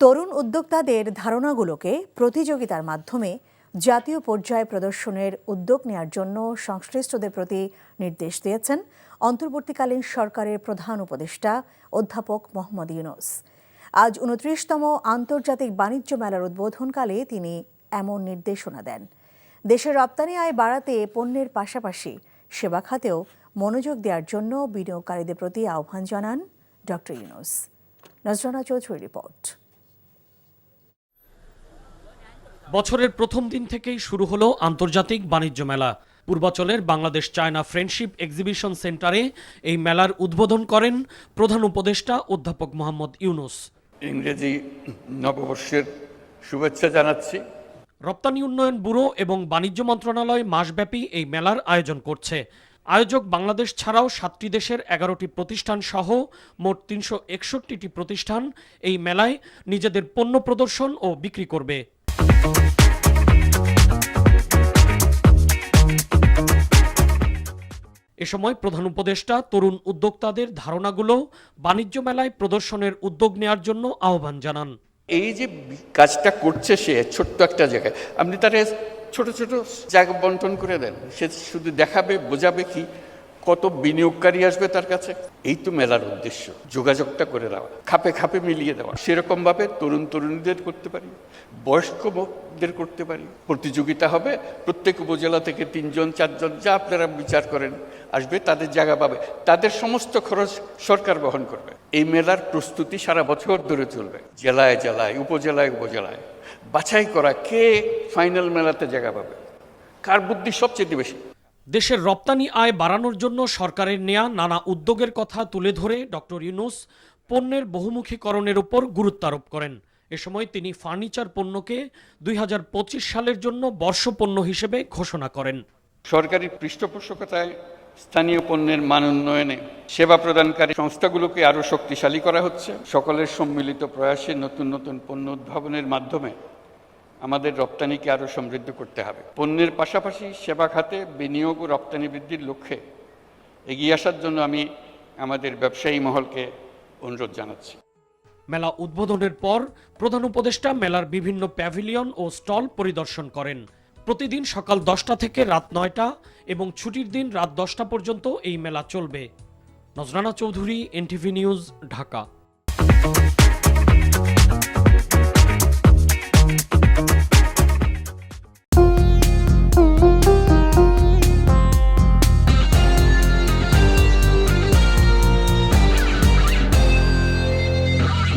তরুণ উদ্যোক্তাদের ধারণাগুলোকে প্রতিযোগিতার মাধ্যমে জাতীয় পর্যায়ে প্রদর্শনের উদ্যোগ নেওয়ার জন্য সংশ্লিষ্টদের প্রতি নির্দেশ দিয়েছেন অন্তর্বর্তীকালীন সরকারের প্রধান উপদেষ্টা অধ্যাপক মোহাম্মদ ইউনূস। আজ ২৯তম আন্তর্জাতিক বাণিজ্য মেলার উদ্বোধনকালে তিনি এমন নির্দেশনা দেন। দেশের রপ্তানি আয় বাড়াতে পণ্যের পাশাপাশি সেবা খাতেও মনোযোগ দেওয়ার জন্য বিনিয়োগকারীদের প্রতি আহ্বান জানান ডক্টর ইউনূস। নজরানা চৌধুরীর রিপোর্ট। বছরের প্রথম দিন থেকেই শুরু হলো আন্তর্জাতিক বাণিজ্য মেলা। পূর্বাচলের বাংলাদেশ চায়না ফ্রেন্ডশিপ এক্সিবিশন সেন্টারে এই মেলার উদ্বোধন করেন প্রধান উপদেষ্টা অধ্যাপক মোহাম্মদ ইউনূস। ইংরেজি নববর্ষের শুভেচ্ছা জানাচ্ছি। রপ্তানি উন্নয়ন ব্যুরো এবং বাণিজ্য মন্ত্রণালয় মাসব্যাপী এই মেলার আয়োজন করছে। আয়োজক বাংলাদেশ ছাড়াও 7টি দেশের 11টি প্রতিষ্ঠান সহ মোট 361টি প্রতিষ্ঠান এই মেলায় নিজেদের পণ্য প্রদর্শন ও বিক্রি করবে। এ সময় প্রধান উপদেষ্টা তরুণ উদ্যোক্তাদের ধারণাগুলো বাণিজ্য মেলায় প্রদর্শনের উদ্যোগ নেওয়ার জন্য আহ্বান জানান। এই যে কাজটা করছে সে ছোট্ট একটা জায়গায়, আপনি তার ছোট ছোট জায়গা বন্টন করে দেন, সে শুধু দেখাবে, বোঝাবে কি কত বিনিয়োগকারী আসবে তার কাছে। এই তো মেলার উদ্দেশ্য, যোগাযোগটা করে দেওয়া, খাপে খাপে মিলিয়ে দেওয়া। সেরকম ভাবে তরুণ তরুণীদের করতে পারি, বয়স্কদের করতে পারি। প্রতিযোগিতা হবে, প্রত্যেক উপজেলা থেকে 3 জন 4 জন যা আপনারা বিচার করেন আসবে, তাদের জায়গা পাবে, তাদের সমস্ত খরচ সরকার বহন করবে। এই মেলার প্রস্তুতি সারা বছর ধরে চলবে, জেলায় জেলায়, উপজেলায় উপজেলায় বাছাই করা কে ফাইনাল মেলাতে জায়গা পাবে, কার বুদ্ধি সবচেয়ে বেশি। দেশের রপ্তানি আয় বাড়ানোর জন্য সরকারের নেয়া নানা উদ্যোগের কথা তুলে ধরে ডক্টর ইউনূস পণ্যের বহুমুখীকরণের উপর গুরুত্ব আরোপ করেন। এ সময় তিনি ফার্নিচার পণ্যকে 2025 সালের জন্য বর্ষপণ্য হিসেবে ঘোষণা করেন। সরকারি পৃষ্ঠপোষকতায় স্থানীয় পণ্যের মান উন্নয়নে সেবা প্রদানকারী সংস্থাগুলোকে আরও শক্তিশালী করা হচ্ছে। সকলের সম্মিলিত প্রয়াসে নতুন নতুন পণ্য উদ্ভাবনের মাধ্যমে আমাদের রপ্তানিকে আরও সমৃদ্ধ করতে হবে। পণ্যের পাশাপাশি সেবা খাতে বিনিয়োগ ও রপ্তানি বৃদ্ধির লক্ষ্যে এগিয়ে আসার জন্য আমি আমাদের ব্যবসায়ী মহলকে অনুরোধ জানাচ্ছি। মেলা উদ্বোধনের পর প্রধান উপদেষ্টা মেলার বিভিন্ন প্যাভিলিয়ন ও স্টল পরিদর্শন করেন। প্রতিদিন সকাল 10টা থেকে রাত 9টা এবং ছুটির দিন রাত 10টা পর্যন্ত এই মেলা চলবে। নজরানা চৌধুরী, এনটিভি নিউজ, ঢাকা।